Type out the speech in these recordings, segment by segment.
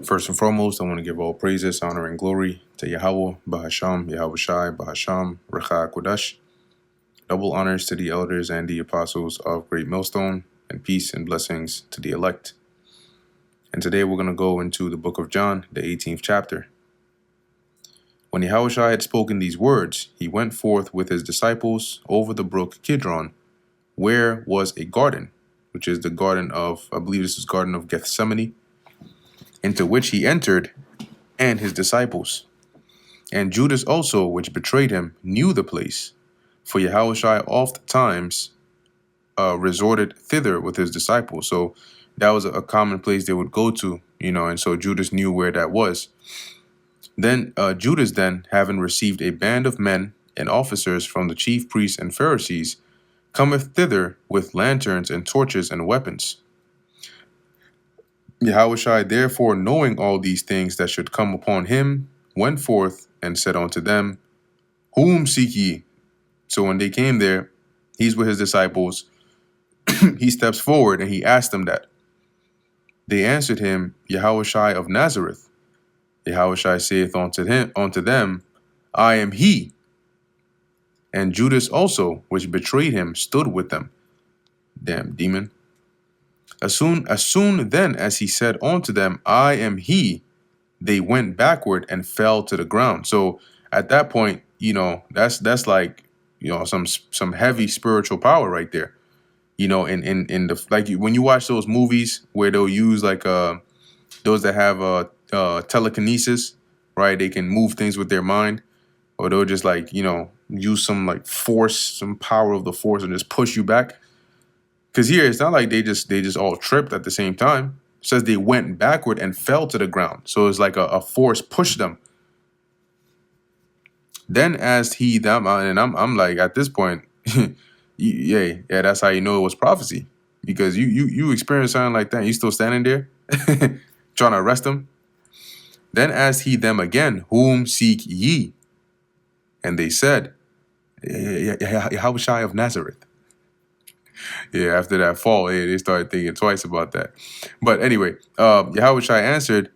First and foremost, I want to give all praises, honor, and glory to Yahweh, Bahasham, Yahweh Shai, Bahasham, Recha Kodash. Double honors to the elders and the apostles of Great Millstone, and peace and blessings to the elect. And today we're going to go into the book of John, the 18th chapter. When Yahweh Shai had spoken these words, he went forth with his disciples over the brook Kidron, where was a garden, which is the garden of, I believe this is garden of Gethsemane, into which he entered, and his disciples. And Judas also, which betrayed him, knew the place, for Yahushua oft times resorted thither with his disciples. So that was a common place they would go to, and so Judas knew where that was. Then Judas, having received a band of men and officers from the chief priests and Pharisees, cometh thither with lanterns and torches and weapons. Yahushua, therefore, knowing all these things that should come upon him, went forth and said unto them, Whom seek ye? So when they came there, he's with his disciples. He steps forward and he asked them that. They answered him, Yahushua of Nazareth. Yahushua saith unto them, I am he. And Judas also, which betrayed him, stood with them. Damn demon. As soon then as he said unto them, I am he, they went backward and fell to the ground. So at that point, that's like, some heavy spiritual power right there. In the, like, when you watch those movies where they'll use like those that have telekinesis, right? They can move things with their mind, or they'll just like, use some like force, some power of the force and just push you back. Because here, it's not like they just all tripped at the same time. It says they went backward and fell to the ground. So it's like a force pushed them. Then asked he them, and I'm like, at this point, yeah, that's how you know it was prophecy. Because you experienced something like that, and you still standing there trying to arrest them. Then asked he them again, Whom seek ye? And they said, Yahushua of Nazareth. Yeah, after that fall, they started thinking twice about that. But anyway, Yahushua answered,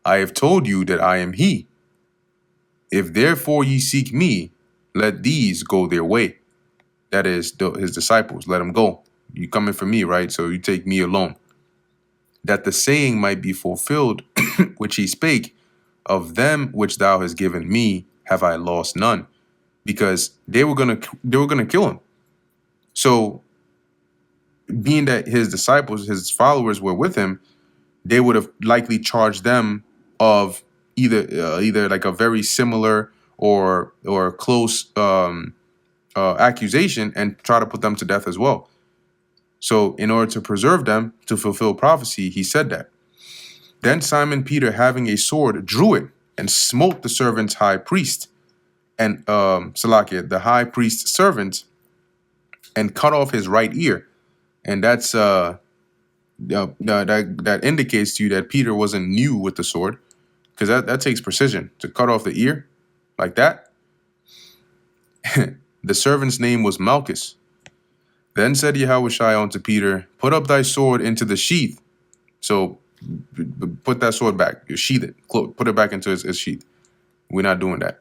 I have told you that I am he. If therefore ye seek me, let these go their way. That is his disciples. Let them go. You coming for me, right? So you take me alone. That the saying might be fulfilled, which he spake, of them which thou hast given me, have I lost none. Because they were gonna kill him. So being that his disciples, his followers were with him, they would have likely charged them of either like a very similar or close accusation and try to put them to death as well. So in order to preserve them, to fulfill prophecy, he said that. Then Simon Peter, having a sword, drew it and smote the servant's high priest and Salakia, the high priest's servant, and cut off his right ear. And that's that indicates to you that Peter wasn't new with the sword, because that takes precision to cut off the ear like that. The servant's name was Malchus. Then said Yahushua unto Peter, Put up thy sword into the sheath. So put that sword back, you sheath it, put it back into its sheath. We're not doing that.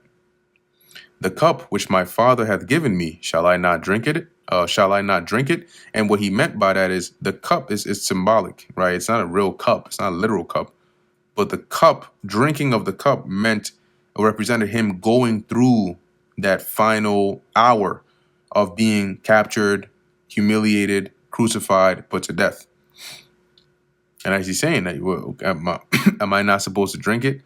The cup which my Father hath given me, shall I not drink it? Shall I not drink it? And what he meant by that is the cup is symbolic, right? It's not a real cup. It's not a literal cup. But the cup, drinking of the cup, represented him going through that final hour of being captured, humiliated, crucified, put to death. And as he's saying that, am I not supposed to drink it?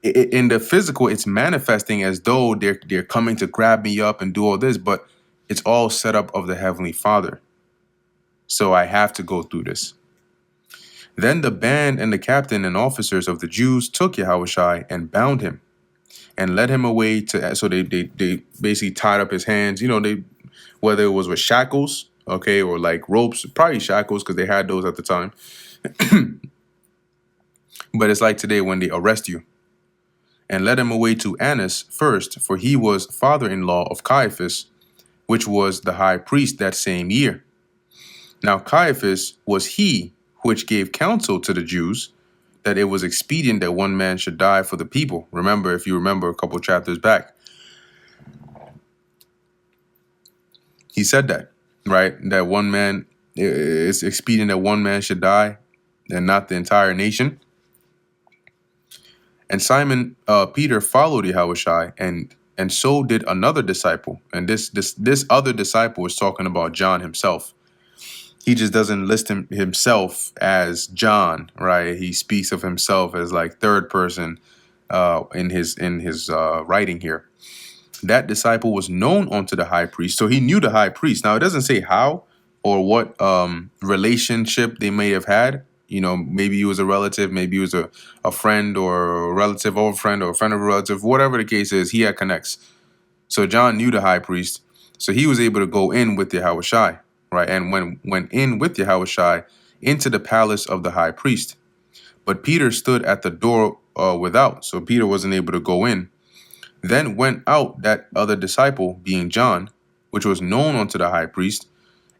In the physical, it's manifesting as though they're coming to grab me up and do all this, but it's all set up of the Heavenly Father. So I have to go through this. Then the band and the captain and officers of the Jews took Yahushua and bound him and led him away so they basically tied up his hands, whether it was with shackles, okay, or like ropes, probably shackles because they had those at the time. But it's like today when they arrest you. And led him away to Annas first, for he was father-in-law of Caiaphas, which was the high priest that same year. Now Caiaphas was he which gave counsel to the Jews that it was expedient that one man should die for the people. Remember, if you remember a couple chapters back, he said that, right? That one man, it's expedient that one man should die and not the entire nation. And Simon Peter followed Yahushua, and so did another disciple. And this other disciple is talking about John himself. He just doesn't list himself as John, right? He speaks of himself as like third person in his writing here. That disciple was known unto the high priest, so he knew the high priest. Now it doesn't say how or what relationship they may have had. You know, maybe he was a relative, maybe he was a friend or a relative of a friend or a friend of a relative, whatever the case is, he had connects. So John knew the high priest, so he was able to go in with Yahushua, right? And went in with Yahushua into the palace of the high priest. But Peter stood at the door without, so Peter wasn't able to go in. Then went out that other disciple, being John, which was known unto the high priest,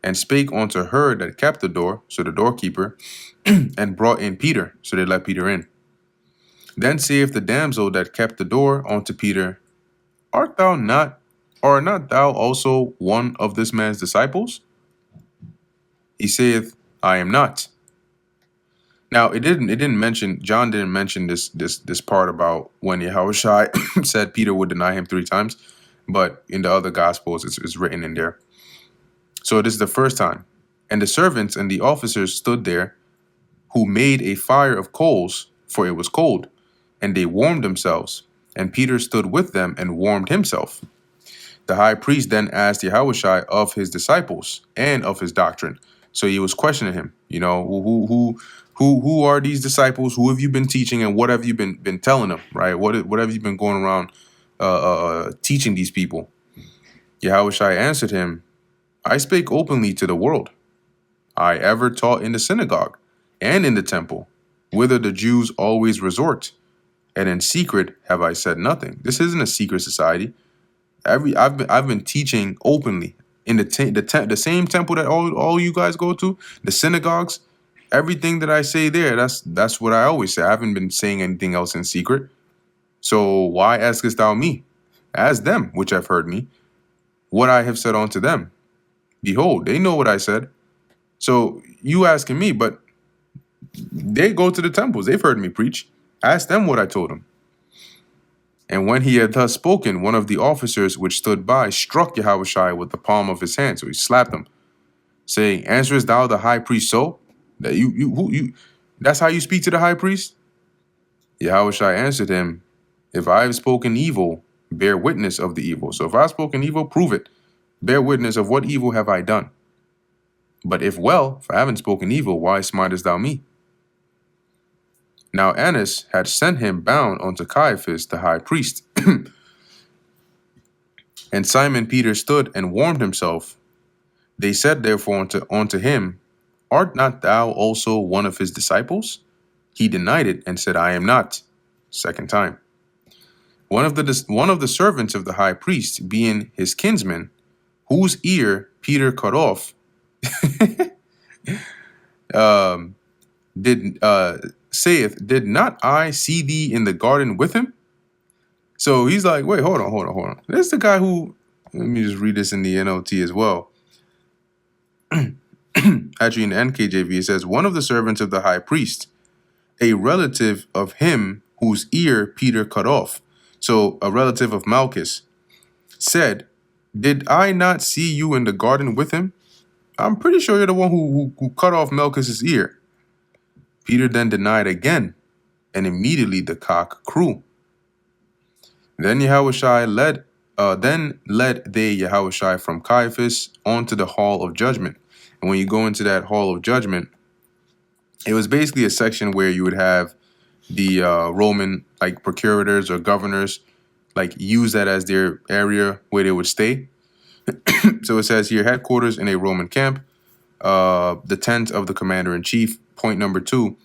and spake unto her that kept the door, so the doorkeeper, and brought in Peter, so they let Peter in. Then saith the damsel that kept the door unto Peter, Art not thou also one of this man's disciples? He saith, I am not. Now John didn't mention this part about when Yahushua said Peter would deny him 3 times, but in the other gospels it's written in there. So this is the first time. And the servants and the officers stood there, who made a fire of coals, for it was cold, and they warmed themselves. And Peter stood with them and warmed himself. The high priest then asked Yahushua of his disciples and of his doctrine. So he was questioning him, you know, who are these disciples? Who have you been teaching, and what have you been telling them, right? What have you been going around teaching these people? Yahushua answered him, I spake openly to the world. I ever taught in the synagogue and in the temple, whither the Jews always resort, and in secret have I said nothing. This isn't a secret society. I've been teaching openly in the same temple that all you guys go to, the synagogues. Everything that I say there, that's what I always say. I haven't been saying anything else in secret. So why askest thou me? Ask them, which have heard me, what I have said unto them. Behold, they know what I said. So you asking me, but they go to the temples. They've heard me preach. Ask them what I told them. And when he had thus spoken, one of the officers which stood by struck Yahushua with the palm of his hand. So he slapped him, saying, Answerest thou the high priest so? That that's how you speak to the high priest? Yahushua answered him, If I have spoken evil, bear witness of the evil. So if I have spoken evil, prove it. Bear witness of what evil have I done. But if I haven't spoken evil, why smitest thou me? Now Annas had sent him bound unto Caiaphas the high priest. And Simon Peter stood and warmed himself. They said therefore unto him, Art not thou also one of his disciples? He denied it and said, I am not. Second time. One of the servants of the high priest, being his kinsman, whose ear Peter cut off, saith, Did not I see thee in the garden with him? So he's like, wait, hold on. This is the guy who, let me just read this in the NLT as well. Actually, in the NKJV, it says, one of the servants of the high priest, a relative of him whose ear Peter cut off. So a relative of Malchus said, Did I not see you in the garden with him? I'm pretty sure you're the one who cut off Malchus's ear. Peter then denied again, and immediately the cock crew. Then Yahushua led Yahushua from Caiaphas onto the hall of judgment. And when you go into that hall of judgment, it was basically a section where you would have the Roman like procurators or governors like use that as their area where they would stay. So it says here, headquarters in a Roman camp, the tent of the commander-in-chief. Point number 2,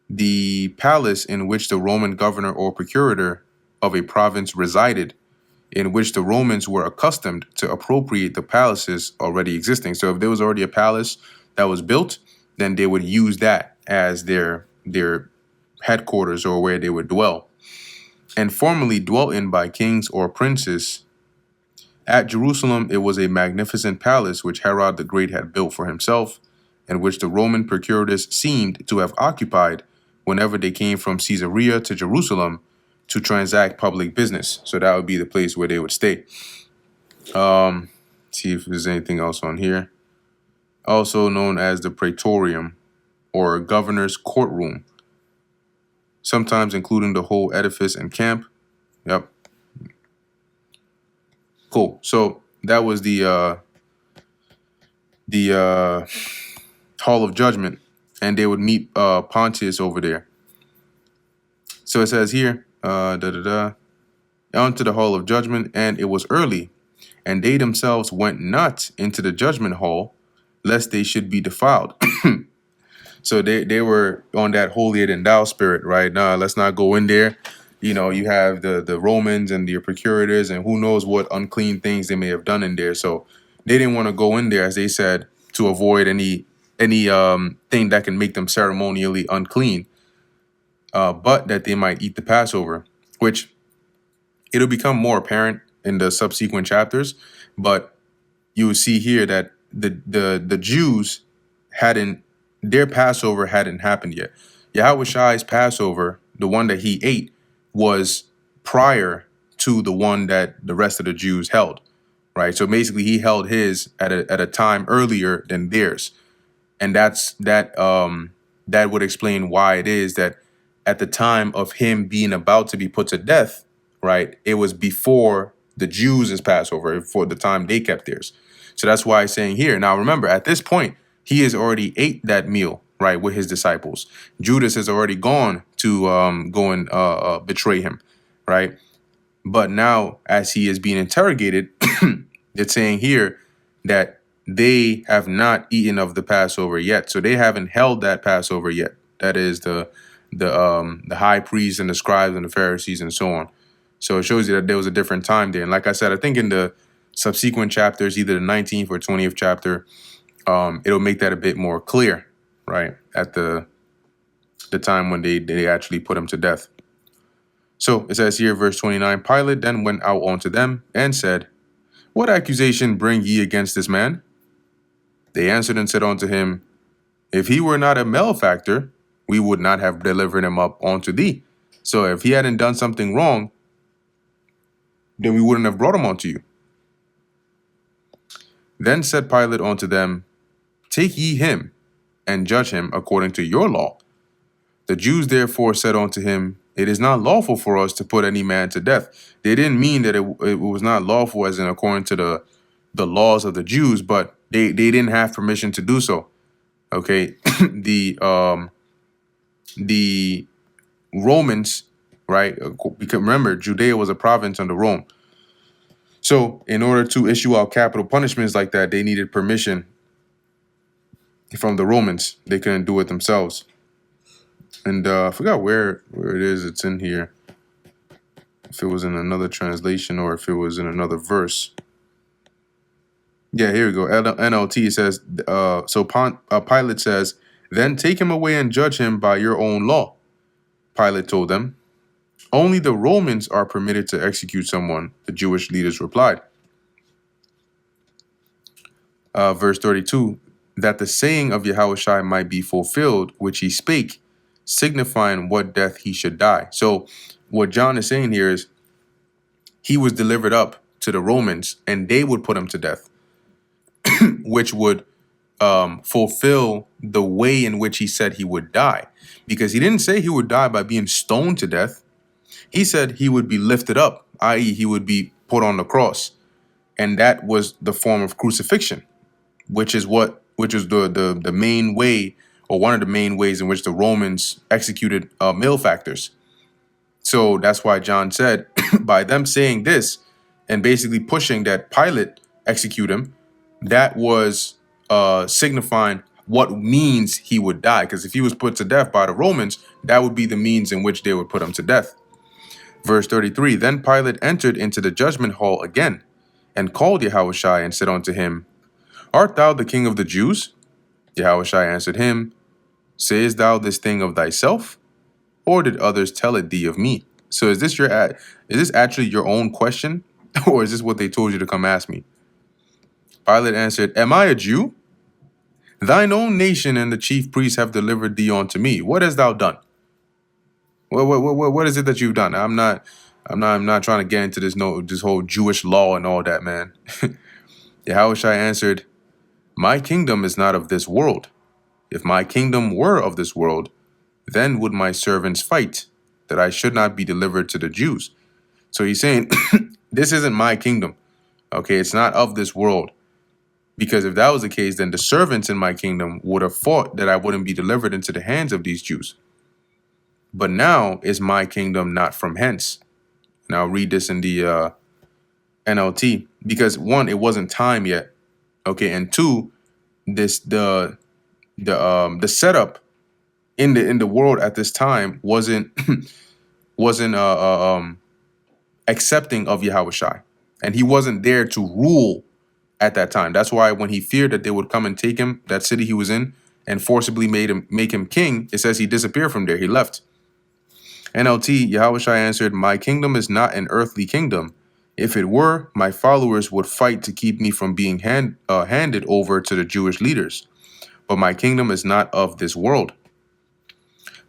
the palace in which the Roman governor or procurator of a province resided, in which the Romans were accustomed to appropriate the palaces already existing. So if there was already a palace that was built, then they would use that as their headquarters or where they would dwell, and formerly dwelt in by kings or princes. At Jerusalem, it was a magnificent palace which Herod the Great had built for himself, and which the Roman procurators seemed to have occupied whenever they came from Caesarea to Jerusalem to transact public business. So that would be the place where they would stay. See if there's anything else on here. Also known as the Praetorium, or governor's courtroom, sometimes including the whole edifice and camp. Yep. Cool. So that was the Hall of Judgment, and they would meet Pontius over there. So it says here, onto the Hall of Judgment, and it was early, and they themselves went not into the judgment hall, lest they should be defiled. So they were on that holier than thou spirit, right? Nah, let's not go in there. You know, you have the Romans and the procurators, and who knows what unclean things they may have done in there. So they didn't want to go in there, as they said, to avoid any thing that can make them ceremonially unclean, but that they might eat the Passover, which it'll become more apparent in the subsequent chapters. But you will see here that the Jews their Passover hadn't happened yet. Yahushai's Passover, the one that he ate, was prior to the one that the rest of the Jews held, right? So basically, he held his at a time earlier than theirs, and that would explain why it is that at the time of him being about to be put to death, right, it was before the Jews' Passover, for the time they kept theirs. So that's why it's saying here. Now remember, at this point, he has already ate that meal, right, with his disciples. Judas has already gone to go and betray him, right? But now, as he is being interrogated, it's saying here that they have not eaten of the Passover yet. So they haven't held that Passover yet. That is the high priests and the scribes and the Pharisees and so on. So it shows you that there was a different time there. And like I said, I think in the subsequent chapters, either the 19th or 20th chapter, it'll make that a bit more clear, right, at the time when they actually put him to death. So it says here, verse 29, Pilate then went out unto them and said, What accusation bring ye against this man? They answered and said unto him, If he were not a malefactor, we would not have delivered him up unto thee. So if he hadn't done something wrong, then we wouldn't have brought him unto you. Then said Pilate unto them, Take ye him, and judge him according to your law. The Jews therefore said unto him, It is not lawful for us to put any man to death. They didn't mean that it was not lawful as in according to the laws of the Jews, but they didn't have permission to do so. Okay, the Romans, right? Because remember, Judea was a province under Rome. So in order to issue out capital punishments like that, they needed permission from the Romans. They couldn't do it themselves. And I forgot where it is. It's in here. If it was in another translation or if it was in another verse. Yeah, here we go. NLT says, Pilate says, Then take him away and judge him by your own law. Pilate told them, Only the Romans are permitted to execute someone, the Jewish leaders replied. Verse 32, that the saying of Yahushua might be fulfilled, which he spake, signifying what death he should die. So what John is saying here is he was delivered up to the Romans and they would put him to death, which would fulfill the way in which he said he would die. Because he didn't say he would die by being stoned to death. He said he would be lifted up, i.e. he would be put on the cross. And that was the form of crucifixion, which is the main way, or one of the main ways in which the Romans executed malefactors. So that's why John said, by them saying this and basically pushing that Pilate execute him, that was signifying what means he would die. Because if he was put to death by the Romans, that would be the means in which they would put him to death. Verse 33, Then Pilate entered into the judgment hall again, and called Yahushua and said unto him, Art thou the king of the Jews? Yahushua answered him, Sayest thou this thing of thyself, or did others tell it thee of me? So is this actually your own question, or is this what they told you to come ask me? Pilate answered, Am I a Jew? Thine own nation and the chief priests have delivered thee unto me. What hast thou done? What is it that you've done? I'm not trying to get into this whole Jewish law and all that, man. Yahushua answered, My kingdom is not of this world. If my kingdom were of this world, then would my servants fight, that I should not be delivered to the Jews. So he's saying, this isn't my kingdom. Okay, it's not of this world. Because if that was the case, then the servants in my kingdom would have fought that I wouldn't be delivered into the hands of these Jews. But now is my kingdom not from hence. And I'll read this in the NLT, because one, it wasn't time yet. Okay, and two, the setup in the world at this time wasn't accepting of Yahushua, and he wasn't there to rule at that time. That's why when he feared that they would come and take him, that city he was in, and forcibly make him king, it says he disappeared from there. He left. NLT, Yahushua answered, My kingdom is not an earthly kingdom. If it were, my followers would fight to keep me from being handed over to the Jewish leaders. But my kingdom is not of this world.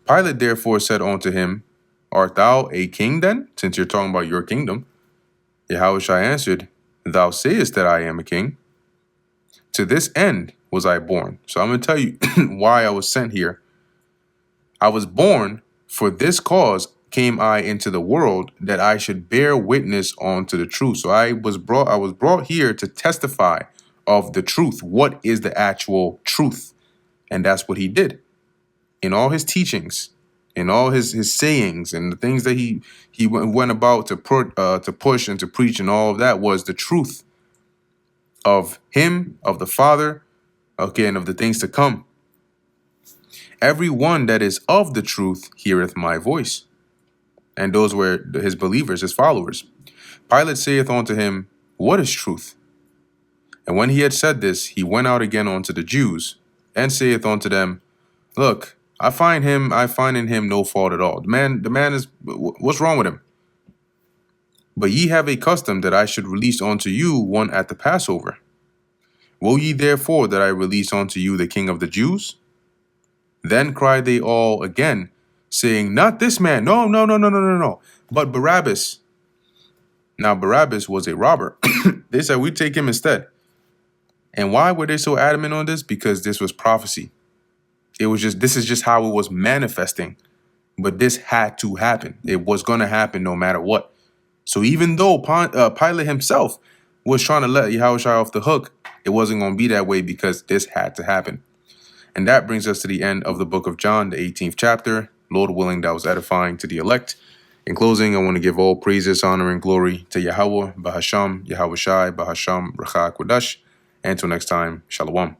Pilate therefore said unto him, Art thou a king then, since you're talking about your kingdom? Yahushua answered, Thou sayest that I am a king. To this end was I born. So I'm going to tell you why I was sent here. I was born, for this cause came I into the world, that I should bear witness unto the truth. So I was brought here to testify of the truth. What is the actual truth? And that's what he did. In all his teachings, in all his sayings, and the things that he went about to push and to preach, and all of that was the truth of him, of the Father, okay, and of the things to come. Every one that is of the truth heareth my voice. And those were his believers, his followers. Pilate saith unto him, What is truth? And when he had said this, he went out again unto the Jews, and saith unto them, Look, I find in him no fault at all. The man is, what's wrong with him? But ye have a custom that I should release unto you one at the Passover. Will ye therefore that I release unto you the King of the Jews? Then cried they all again, saying, Not this man, no, but Barabbas. Now Barabbas was a robber. They said, we take him instead. And why were they so adamant on this? Because this was prophecy. This is just how it was manifesting. But this had to happen. It was going to happen no matter what. So even though Pilate himself was trying to let Yahushua off the hook, it wasn't going to be that way, because this had to happen. And that brings us to the end of the book of John, the 18th chapter. Lord willing, that was edifying to the elect. In closing, I want to give all praises, honor, and glory to Yahweh, Bahasham, Yahushai, Bahasham, Racha Kodash. And until next time, Shalom.